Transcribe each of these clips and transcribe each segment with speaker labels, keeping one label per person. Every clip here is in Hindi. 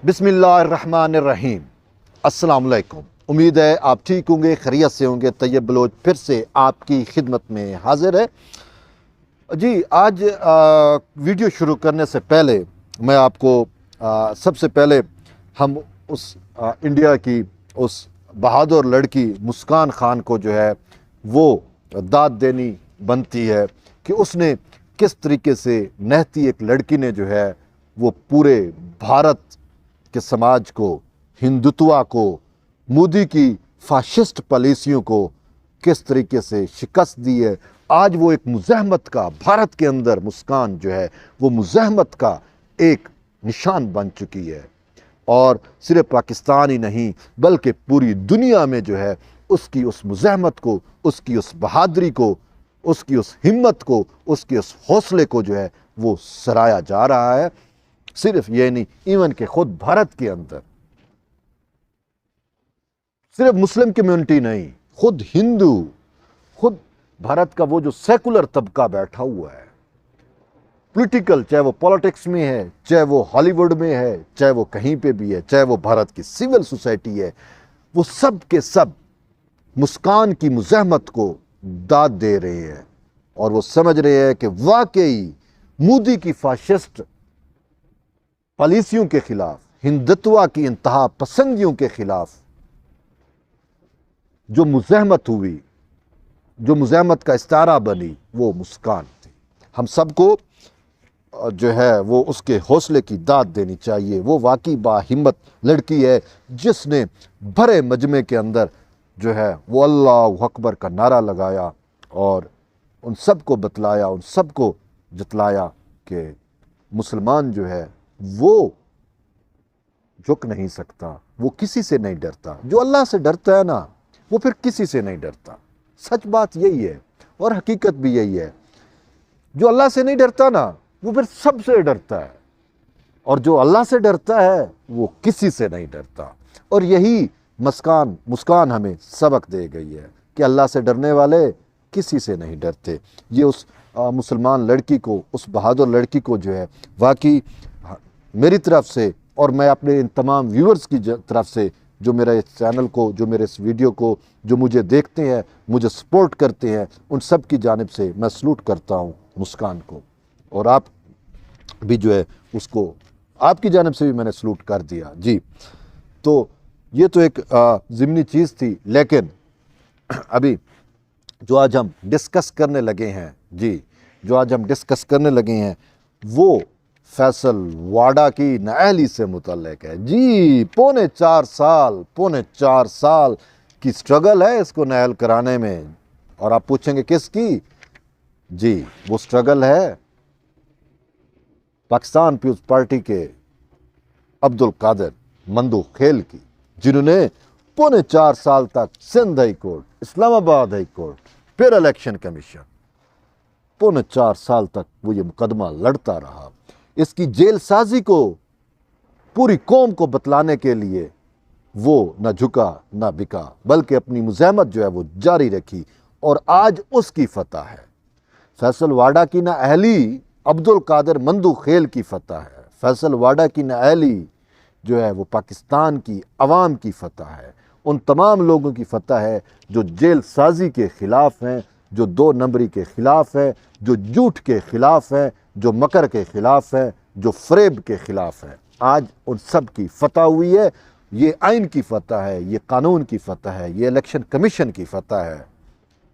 Speaker 1: बिस्मिल्लाहिर्रहमानिर्रहीम। अस्सलाम वालेकुम। उम्मीद है आप ठीक होंगे, खैरियत से होंगे। तैयब बलोच फिर से आपकी खिदमत में हाजिर है जी। आज वीडियो शुरू करने से पहले मैं आपको सबसे पहले हम उस इंडिया की उस बहादुर लड़की मुस्कान खान को जो है वो दाद देनी बनती है कि उसने किस तरीके से नहती एक लड़की ने जो है वो पूरे भारत के समाज को, हिंदुत्व को, मोदी की फाशिस्ट पॉलिसियों को किस तरीके से शिकस्त दी है। आज वो एक मुज़ाहमत का, भारत के अंदर मुस्कान जो है वो मुज़ाहमत का एक निशान बन चुकी है और सिर्फ पाकिस्तान ही नहीं बल्कि पूरी दुनिया में जो है उसकी उस मुज़ाहमत को, उसकी उस बहादुरी को, उसकी उस हिम्मत को, उसके उस हौसले को जो है वो सराहा जा रहा है। सिर्फ ये नहीं, इवन के खुद भारत के अंदर सिर्फ मुस्लिम कम्युनिटी नहीं, खुद हिंदू, खुद भारत का वो जो सेकुलर तबका बैठा हुआ है, पॉलिटिकल, चाहे वो पॉलिटिक्स में है, चाहे वो हॉलीवुड में है, चाहे वो कहीं पे भी है, चाहे वो भारत की सिविल सोसाइटी है, वो सब के सब मुस्कान की मुज़ाहमत को दाद दे रहे हैं और वो समझ रहे हैं कि वाकई मोदी की फाशिस्ट पॉलिसियों के खिलाफ, हिंदुत्व की इंतहा पसंदियों के खिलाफ जो मुज़ाहमत हुई, जो मुज़ाहमत का इस्तारा बनी, वो मुस्कान थी। हम सबको जो है वो उसके हौसले की दाद देनी चाहिए। वो वाकई बाहिम्मत लड़की है जिसने भरे मजमे के अंदर जो है वो अल्लाह अकबर का नारा लगाया और उन सब को बतलाया, उन सब को जतलाया कि मुसलमान जो है वो झुक नहीं सकता, वो किसी से नहीं डरता। जो अल्लाह से डरता है ना, वो फिर किसी से नहीं डरता। सच बात यही है और हकीकत भी यही है। जो अल्लाह से नहीं डरता ना, वो फिर सबसे डरता है और जो अल्लाह से डरता है वो किसी से नहीं डरता। और यही मुस्कान हमें सबक दे गई है कि अल्लाह से डरने वाले किसी से नहीं डरते। ये उस मुसलमान लड़की को, उस बहादुर लड़की को जो है वाकई मेरी तरफ से और मैं अपने इन तमाम व्यूअर्स की तरफ से, जो मेरा इस चैनल को, जो मेरे इस वीडियो को, जो मुझे देखते हैं, मुझे सपोर्ट करते हैं, उन सब की जानिब से मैं सलूट करता हूँ मुस्कान को। और आप भी जो है उसको, आपकी जानिब से भी मैंने सलूट कर दिया जी। तो ये तो एक ज़िमनी चीज़ थी, लेकिन अभी जो आज हम डिस्कस करने लगे हैं जी, जो आज हम डिस्कस करने लगे हैं वो फैसल वाडा की नाअहली से मुतल्लिक है जी। पौने चार साल की स्ट्रगल है इसको नाअहल कराने में। और आप पूछेंगे किसकी जी? वो स्ट्रगल है पाकिस्तान पीपुल्स पार्टी के अब्दुल कादिर मंदू खेल की, जिन्होंने पौने 4 साल तक Sindh high court, Islamabad high court, फिर इलेक्शन कमीशन, पौने 4 साल तक वो ये मुकदमा लड़ता रहा। इसकी जेल साजी को पूरी कौम को बतलाने के लिए वो न झुका न बिका, बल्कि अपनी मुज़ाहमत जो है वो जारी रखी और आज उसकी फतह है। फैसल वाडा की नाअहली अब्दुल कादिर मंदू खेल की फतह है। फैसल वाडा की नाअहली जो है वो पाकिस्तान की अवाम की फतह है। उन तमाम लोगों की फतह है जो जेल साजी के ख़िलाफ़ हैं, जो 2 नंबरी के ख़िलाफ़ है, जो झूठ के ख़िलाफ़ है, जो मकर के ख़िलाफ़ है, जो फ़रेब के ख़िलाफ़ है। आज उन सब की फतह हुई है। ये आइन की फतह है, ये कानून की फतह है, ये इलेक्शन कमीशन की फतह है।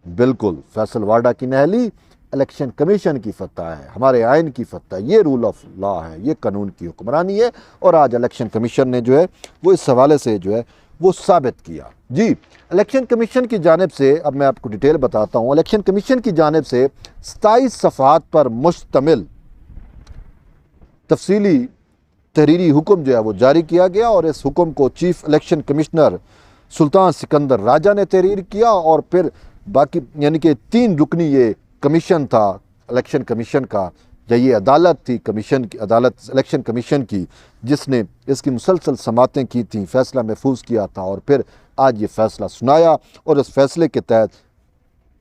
Speaker 1: बिल्कुल, फैसल वाडा की नाअहली इलेक्शन कमीशन की फतह है, हमारे आइन की फतह, ये रूल ऑफ लॉ है, ये कानून की हुक्मरानी है। और आज इलेक्शन कमीशन ने जो है वो इस हवाले से जो है वो साबित किया जी। इलेक्शन कमीशन की जानिब से, अब मैं आपको डिटेल बताता हूँ। इलेक्शन कमीशन की जानिब से 27 सफ़हात पर मुश्तमिल तफसीली तहरीरी हुक्म जो है वो जारी किया गया और इस हुक्म को चीफ इलेक्शन कमिश्नर सुल्तान सिकंदर राजा ने तहरीर किया और फिर बाकी यानी कि 3 रुकनी ये कमीशन था इलेक्शन कमीशन का, या ये अदालत थी कमीशन की, अदालत इलेक्शन कमीशन की, जिसने इसकी मुसलसल समातें की थी, फ़ैसला महफूज किया था और फिर आज ये फ़ैसला सुनाया। और इस फैसले के तहत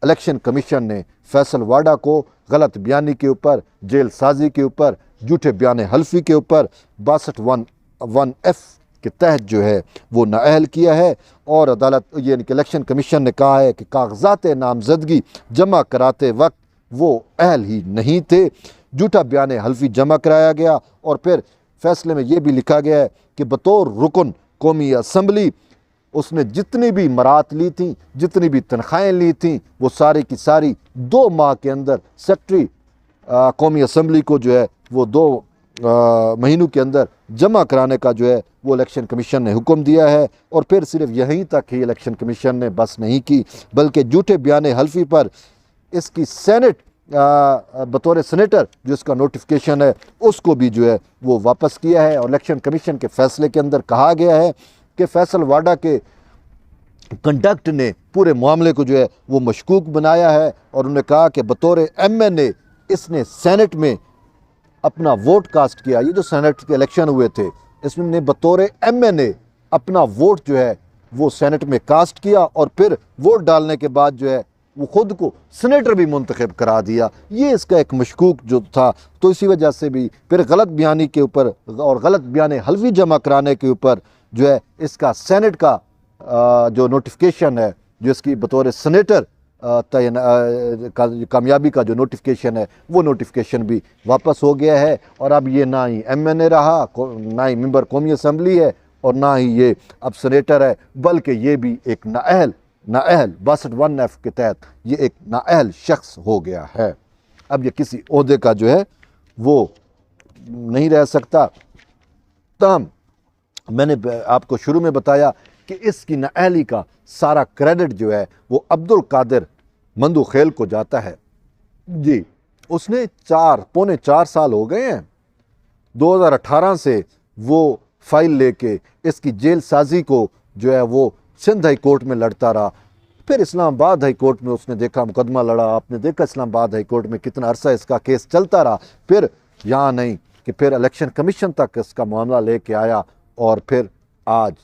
Speaker 1: इलेक्शन कमीशन ने फैसल वाडा को गलत बयानी के ऊपर, जेल साजी के ऊपर, झूठे बयान हल्फी के ऊपर 62 61F के तहत जो है वो नाअहल किया है। और अदालत यानी कि इलेक्शन कमीशन ने कहा है कि कागजात नामजदगी जमा कराते वक्त वो अहल ही नहीं थे। झूठा बयान हल्फी जमा कराया गया और फिर फैसले में ये भी लिखा गया है कि बतौर रुकन कौमी असम्बली उसने जितनी भी मरात ली थी, जितनी भी तनख्वाहें ली थी, वो सारी की सारी 2 माह के अंदर सेक्रेटरी कौमी असम्बली को जो है वो 2 महीनों के अंदर जमा कराने का जो है वो इलेक्शन कमीशन ने हुक्म दिया है। और फिर सिर्फ यहीं तक ही इलेक्शन कमीशन ने बस नहीं की, बल्कि झूठे बयान हल्फी पर इसकी सेनेट बतौर सेनेटर जो इसका नोटिफिकेशन है उसको भी जो है वो वापस किया है। और इलेक्शन कमीशन के फैसले के अंदर कहा गया है कि फैसल वाडा के कंडक्ट ने पूरे मामले को जो है वो मशकूक बनाया है। और उन्होंने कहा कि बतौर MNA इसने सेनेट में अपना वोट कास्ट किया। ये जो सेनेट के इलेक्शन हुए थे इसमें बतौर MNA अपना वोट जो है वो सेनेट में कास्ट किया और फिर वोट डालने के बाद जो है वो खुद को सीनेटर भी मुंतखब करा दिया। ये इसका एक मशकूक जो था, तो इसी वजह से भी फिर गलत बयानी के ऊपर और गलत बयान हल्फी जमा कराने के ऊपर जो है इसका सेनेट का जो नोटिफिकेशन है, जो इसकी बतौर सीनेटर कामयाबी का जो नोटिफिकेशन है वो नोटिफिकेशन भी वापस हो गया है। और अब ये ना ही MNA रहा, ना ही मेंबर कौमी असम्बली है और ना ही ये अब सीनेटर है, बल्कि ये भी एक नाअहल 62F के तहत ये एक नाअहल शख्स हो गया है। अब ये किसी ओहदे का जो है वो नहीं रह सकता। तमाम मैंने आपको शुरू में बताया कि इसकी नाअहली का सारा क्रेडिट जो है वो अब्दुल कादिर मंदूखेल को जाता है। जी, उसने पौने 4 साल हो गए हैं 2018 से वो फाइल लेके इसकी जेल साजी को जो है वो सिंध हाई कोर्ट में लड़ता रहा। फिर इस्लामाबाद हाई कोर्ट में उसने देखा मुकदमा लड़ा, आपने देखा इस्लामाबाद हाई कोर्ट में कितना अरसा इसका केस चलता रहा। फिर यहाँ नहीं कि फिर इलेक्शन कमीशन तक इसका मामला लेके आया और फिर आज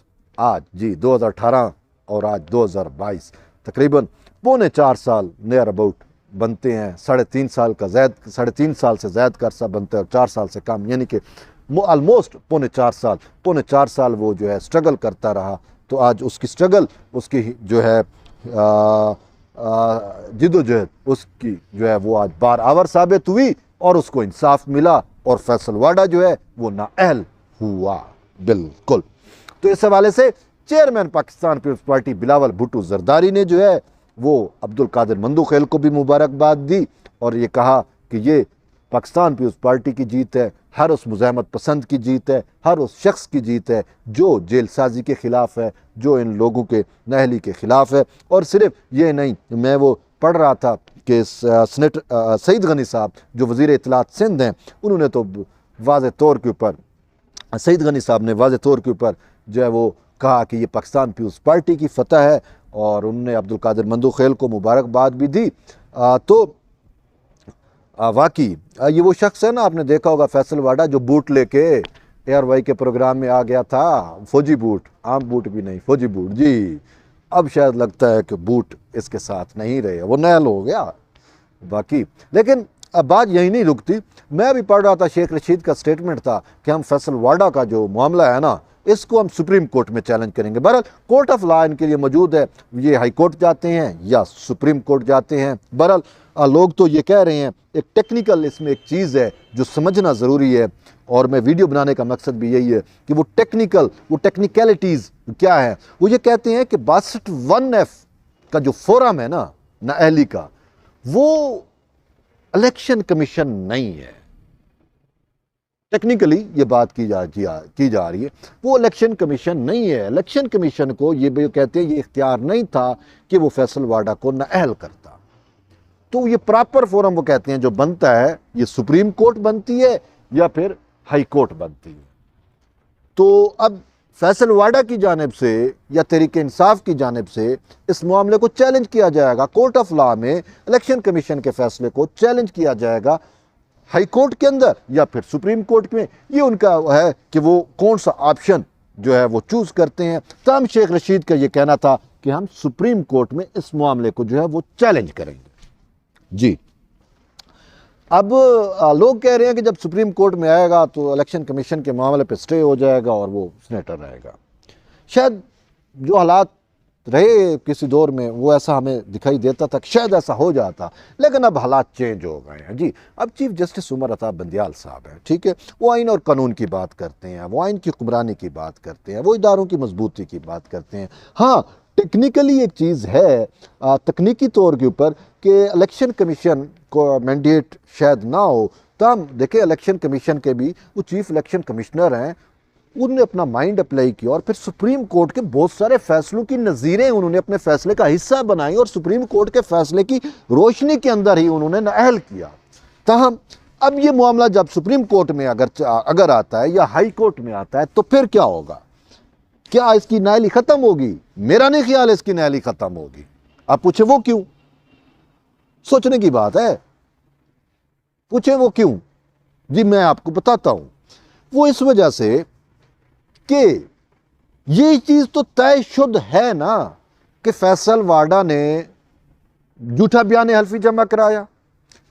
Speaker 1: जी 2018 और आज 2022 तकरीबन पौने 4 साल नियर अबाउट बनते हैं। 3.5 साल का साढ़े 3 साल से ज़्यादा का अरसा बनता है और 4 साल से कम, यानी कि ऑलमोस्ट पौने 4 साल वो जो है स्ट्रगल करता रहा। तो आज उसकी स्ट्रगल, उसकी जो है जिदोजहद उसकी जो है वो आज बारआवर साबित हुई और उसको इंसाफ मिला और फैसल वाडा जो है वो नाअहल हुआ। बिल्कुल। तो इस हवाले से chairman Pakistan people's party Bilawal Bhutto Zardari ने जो है वो अब्दुल कादिर मंदूखेल को भी मुबारकबाद दी और ये कहा कि ये पाकिस्तान पीपल्स पार्टी की जीत है, हर उस मुज़ाहमत पसंद की जीत है, हर उस शख्स की जीत है जो जेल साजी के ख़िलाफ़ है, जो इन लोगों के नाअहली के ख़िलाफ़ है। और सिर्फ ये नहीं, मैं वो पढ़ रहा था कि सेनेटर सईद गनी साहब जो वज़ीर इत्तलात सिंध हैं, उन्होंने तो वाज़े तौर के ऊपर सईद गनी साहब ने वाज़े तौर के ऊपर जो है वो कहा कि ये पाकिस्तान पीपल्स पार्टी की फ़तह है और उन्होंने अब्दुल कादिर मंदूखेल को मुबारकबाद भी दी। तो वाकई ये वो शख्स है ना, आपने देखा होगा फैसल वाडा जो बूट लेके ARY के प्रोग्राम में आ गया था, फौजी बूट, आम बूट भी नहीं, फौजी बूट। जी, अब शायद लगता है कि बूट इसके साथ नहीं रहे, वो नाअहल हो गया बाकी। लेकिन अब बात यही नहीं रुकती। मैं अभी पढ़ रहा था, शेख रशीद का स्टेटमेंट था कि हम फैसल वाडा का जो मामला है ना, इसको हम सुप्रीम कोर्ट में चैलेंज करेंगे। बहरहाल कोर्ट ऑफ लॉ इनके लिए मौजूद है, ये हाई कोर्ट जाते हैं या सुप्रीम कोर्ट जाते हैं। बहरहाल लोग तो ये कह रहे हैं, एक टेक्निकल इसमें एक चीज़ है जो समझना ज़रूरी है और मैं वीडियो बनाने का मकसद भी यही है कि वो टेक्निकलिटीज़ क्या है। वो ये कहते हैं कि 62F का जो फोरम है ना नाअहली का, वो इलेक्शन कमीशन नहीं है। टेक्निकली ये बात की जा रही है, वो इलेक्शन कमीशन नहीं है। इलेक्शन कमीशन को ये भी कहते हैं ये इख्तियार नहीं था कि वो फैसल वाडा को नाअहल करता। तो ये प्रॉपर फोरम वो कहते हैं जो बनता है, ये सुप्रीम कोर्ट बनती है या फिर हाई कोर्ट बनती है। तो अब फैसल वाडा की जानिब से या तहरीक इंसाफ की जानिब से इस मामले को चैलेंज किया जाएगा कोर्ट ऑफ लॉ में, इलेक्शन कमीशन के फैसले को चैलेंज किया जाएगा हाई कोर्ट के अंदर या फिर सुप्रीम कोर्ट में। ये उनका है कि वो कौन सा ऑप्शन जो है वो चूज़ करते हैं। तमाम शेख रशीद का ये कहना था कि हम सुप्रीम कोर्ट में इस मामले को जो है वो चैलेंज करेंगे। जी, अब लोग कह रहे हैं कि जब सुप्रीम कोर्ट में आएगा तो इलेक्शन कमीशन के मामले पे स्टे हो जाएगा और वो सीनेटर रहेगा। शायद जो हालात रहे किसी दौर में वो ऐसा हमें दिखाई देता था कि शायद ऐसा हो जाता, लेकिन अब हालात चेंज हो गए हैं जी। अब चीफ जस्टिस उमर अता बंदियाल साहब हैं, ठीक है, वो आइन और कानून की बात करते हैं, वो आइन की हुक्मरानी की बात करते हैं, वो इदारों की मजबूती की बात करते हैं। हाँ, टेक्निकली एक चीज़ है, तकनीकी तौर के ऊपर कि इलेक्शन कमीशन को मैंडेट शायद ना हो, तो हम देखें इलेक्शन कमीशन के भी वो चीफ इलेक्शन कमिश्नर हैं, उन्होंने अपना माइंड अप्लाई किया और फिर सुप्रीम कोर्ट के बहुत सारे फैसलों की नज़ीरें उन्होंने अपने फैसले का हिस्सा बनाई और सुप्रीम कोर्ट के फैसले की रोशनी के अंदर ही उन्होंने नाअहल किया। ताहम अब ये मामला जब सुप्रीम कोर्ट में अगर आता है या हाई कोर्ट में आता है तो फिर क्या होगा? क्या इसकी नाअहली ख़त्म होगी? मेरा नहीं ख्याल है इसकी नाअहली ख़त्म होगी। आप पूछे वो क्यों? सोचने की बात है। पूछे वो क्यों? जी मैं आपको बताता हूं। वो इस वजह से कि ये चीज तो तयशुद है ना कि फैसल वाडा ने झूठा बयान हल्फी जमा कराया।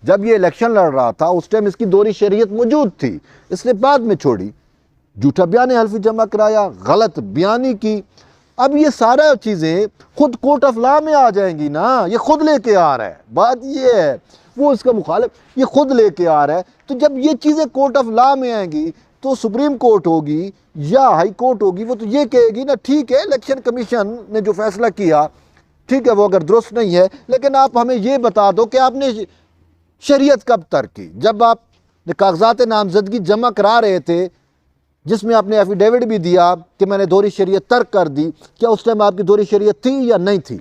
Speaker 1: जब ये इलेक्शन लड़ रहा था उस टाइम इसकी दोहरी शरीयत मौजूद थी, इसने बाद में छोड़ी, झूठा बयान हल्फी जमा कराया, गलत बयानी की। अब ये सारा चीजें खुद कोर्ट ऑफ लॉ में आ जाएंगी ना, ये खुद लेके आ रहा है। बात ये है, वो इसका मुखालिफ ये खुद लेके आ रहा है। तो जब ये चीजें कोर्ट ऑफ लॉ में आएंगी तो सुप्रीम कोर्ट होगी या हाई कोर्ट होगी, वो तो ये कहेगी ना ठीक है इलेक्शन कमीशन ने जो फैसला किया ठीक है वो अगर दुरुस्त नहीं है, लेकिन आप हमें ये बता दो कि आपने शरीयत कब तर्क की? जब आप कागजात नामजदगी जमा करा रहे थे जिसमें आपने एफिडेविट भी दिया कि मैंने दोहरी शरीयत तर्क कर दी, क्या उस टाइम आपकी दोहरी शरीयत थी या नहीं थी?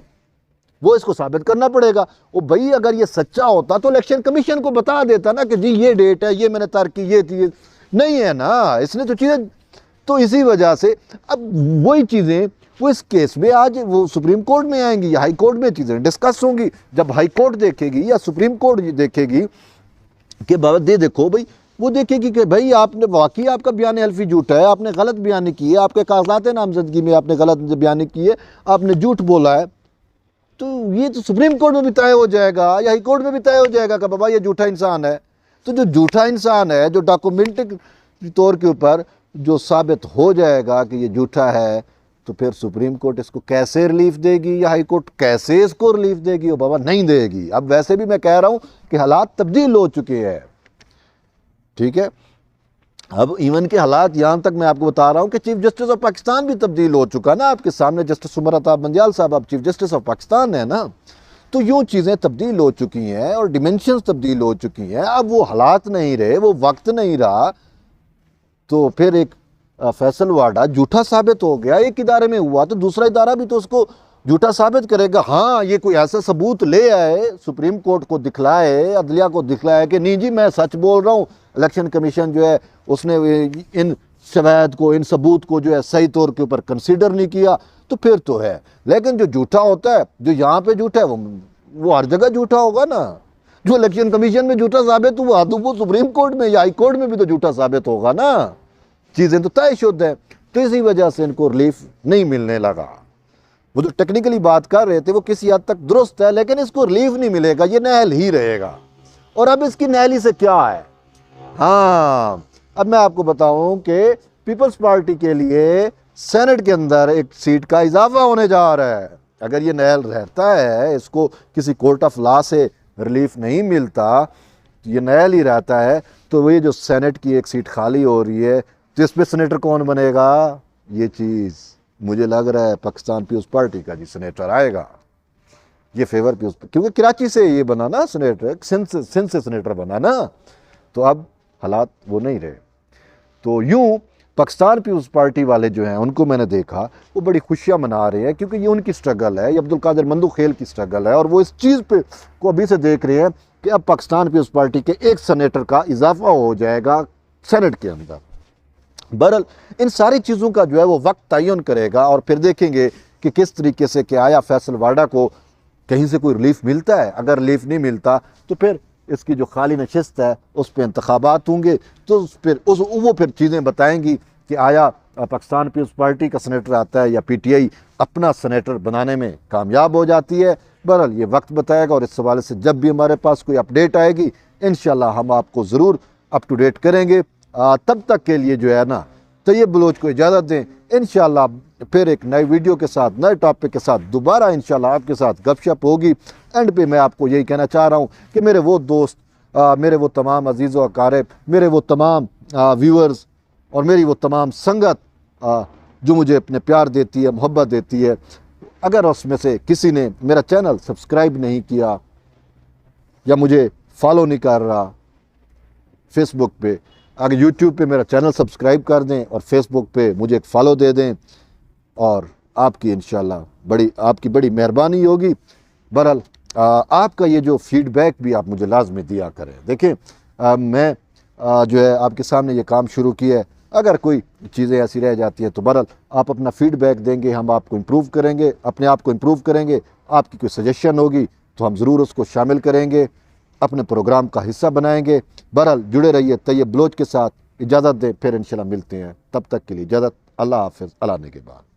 Speaker 1: वो इसको साबित करना पड़ेगा। वो भाई अगर ये सच्चा होता तो इलेक्शन कमीशन को बता देता ना कि जी ये डेट है, ये मैंने तर्क की, ये थी। नहीं है ना, इसने तो चीज़ें, तो इसी वजह से अब वही चीज़ें वो इस केस में आज वो सुप्रीम कोर्ट में आएंगी या हाई कोर्ट में चीज़ें डिस्कस होंगी। जब हाई कोर्ट देखेगी या सुप्रीम कोर्ट देखेगी कि बाबा दे देखो भाई, वो देखेगी कि भाई आपने वाकई आपका बयान हल्फी झूठा है, आपने गलत बयानी की है, आपके कागजात नामजदगी में आपने गलत बयानी की है, आपने झूठ बोला है, तो ये तो सुप्रीम कोर्ट में भी तय हो जाएगा या हाई कोर्ट में भी तय हो जाएगा कि बाबा ये झूठा इंसान है। तो जो झूठा इंसान है, जो डॉक्यूमेंट तौर के ऊपर जो साबित हो जाएगा कि ये झूठा है, तो फिर सुप्रीम कोर्ट इसको कैसे रिलीफ देगी या हाई कोर्ट कैसे इसको रिलीफ देगी? वो बाबा नहीं देगी। अब वैसे भी मैं कह रहा हूँ कि हालात तब्दील हो चुके हैं, ठीक है। अब इवन के हालात यहाँ तक मैं आपको बता रहा हूँ कि चीफ जस्टिस ऑफ पाकिस्तान भी तब्दील हो चुका ना आपके सामने। जस्टिस उमर अता बंदियाल साहब अब चीफ जस्टिस ऑफ पाकिस्तान है ना। तो यूँ चीज़ें तब्दील हो चुकी हैं और डिमेंशंस तब्दील हो चुकी हैं। अब वो हालात नहीं रहे, वो वक्त नहीं रहा, तो फिर एक फैसल वाडा झूठा साबित हो गया। एक इदारे में हुआ तो दूसरा इदारा भी तो उसको झूठा साबित करेगा। हाँ, ये कोई ऐसा सबूत ले आए, सुप्रीम कोर्ट को दिखलाए, अदलिया को दिखलाए कि नहीं जी मैं सच बोल रहा हूँ, इलेक्शन कमीशन जो है उसने इन शवाहद को, इन सबूत को जो है सही तौर के ऊपर कंसीडर नहीं किया, तो फिर तो है। लेकिन जो झूठा होता है, जो यहाँ पे झूठा है, वो हर जगह झूठा होगा ना। जो इलेक्शन कमीशन में झूठा साबित हुआ तो वो सुप्रीम कोर्ट में या हाई कोर्ट में भी तो झूठा साबित होगा ना। चीज़ें तो तयशुद्ध है। तो इसी वजह से इनको रिलीफ नहीं मिलने लगा। वो जो टेक्निकली बात कर रहे थे वो किसी हद तक दुरुस्त है, लेकिन इसको रिलीफ नहीं मिलेगा, ये नाअहल ही रहेगा। और अब इसकी नाअहली से क्या है? हाँ, अब मैं आपको बताऊं कि पीपल्स पार्टी के लिए सेनेट के अंदर एक सीट का इजाफा होने जा रहा है। अगर ये नाअहल रहता है, इसको किसी कोर्ट ऑफ लॉ से रिलीफ नहीं मिलता, ये नाअहल ही रहता है, तो ये जो सेनेट की एक सीट खाली हो रही है, तो इस पर सेनेटर कौन बनेगा? ये चीज़ मुझे लग रहा है पाकिस्तान पीपल्स पार्टी का जी सेनेटर आएगा। ये फेवर पीपल्स, क्योंकि कराची से ये बना ना सेनेटर, सिंध से सेनेटर बना ना, तो अब हालात वो नहीं रहे। तो यूं पाकिस्तान पीपल्स पार्टी वाले जो हैं उनको मैंने देखा वो बड़ी खुशियां मना रहे हैं, क्योंकि ये उनकी स्ट्रगल है, ये अब्दुल कादिर मंदू-खेल की स्ट्रगल है, और वो इस चीज़ पे को अभी से देख रहे हैं कि अब पाकिस्तान पीपल्स पार्टी के एक सेनेटर का इजाफा हो जाएगा सेनेट के अंदर। बहरहाल इन सारी चीज़ों का जो है वो वक्त तयन करेगा, और फिर देखेंगे कि किस तरीके से कि आया फैसल वाडा को कहीं से कोई रिलीफ मिलता है। अगर रिलीफ नहीं मिलता तो फिर इसकी जो खाली नशिस्त है उस पर इंतखाबात होंगे, तो फिर वो फिर चीज़ें बताएंगी कि आया पाकिस्तान पीपल्स पार्टी का सेनेटर आता है या PTI अपना सेनेटर बनाने में कामयाब हो जाती है। बहरहाल ये वक्त बताएगा, और इस हवाले से जब भी हमारे पास कोई अपडेट आएगी इंशाल्लाह हम आपको ज़रूर अप टू डेट करेंगे। तब तक के लिए जो है ना तैयब बलोच को इजाज़त दें। इंशाल्लाह फिर एक नई वीडियो के साथ, नए टॉपिक के साथ दोबारा इंशाल्लाह आपके साथ गपशप होगी। एंड पे मैं आपको यही कहना चाह रहा हूँ कि मेरे वो दोस्त, मेरे वो तमाम अजीज़ व अकारिब, मेरे वो तमाम व्यूअर्स और मेरी वो तमाम संगत जो मुझे अपने प्यार देती है, मोहब्बत देती है, अगर उसमें से किसी ने मेरा चैनल सब्सक्राइब नहीं किया या मुझे फॉलो नहीं कर रहा फेसबुक पे, अगर यूट्यूब पे मेरा चैनल सब्सक्राइब कर दें और फेसबुक पे मुझे एक फ़ॉलो दे दें और आपकी इंशाल्लाह आपकी बड़ी मेहरबानी होगी। बहरहाल आपका ये जो फीडबैक भी आप मुझे लाजमी दिया करें। देखें मैं जो है आपके सामने ये काम शुरू किया है, अगर कोई चीज़ें ऐसी रह जाती हैं तो बहरहाल आप अपना फीडबैक देंगे, हम आपको इम्प्रूव करेंगे, अपने आप को इम्प्रूव करेंगे। आपकी कोई सजेशन होगी तो हम ज़रूर उसको शामिल करेंगे, अपने प्रोग्राम का हिस्सा बनाएंगे। बहरहाल जुड़े रहिए तैयब बलोच के साथ। इजाज़त दें, फिर इंशाल्लाह मिलते हैं। तब तक के लिए इजाज़त। अल्लाह हाफ़िज़। अल्लाह ने के बाद।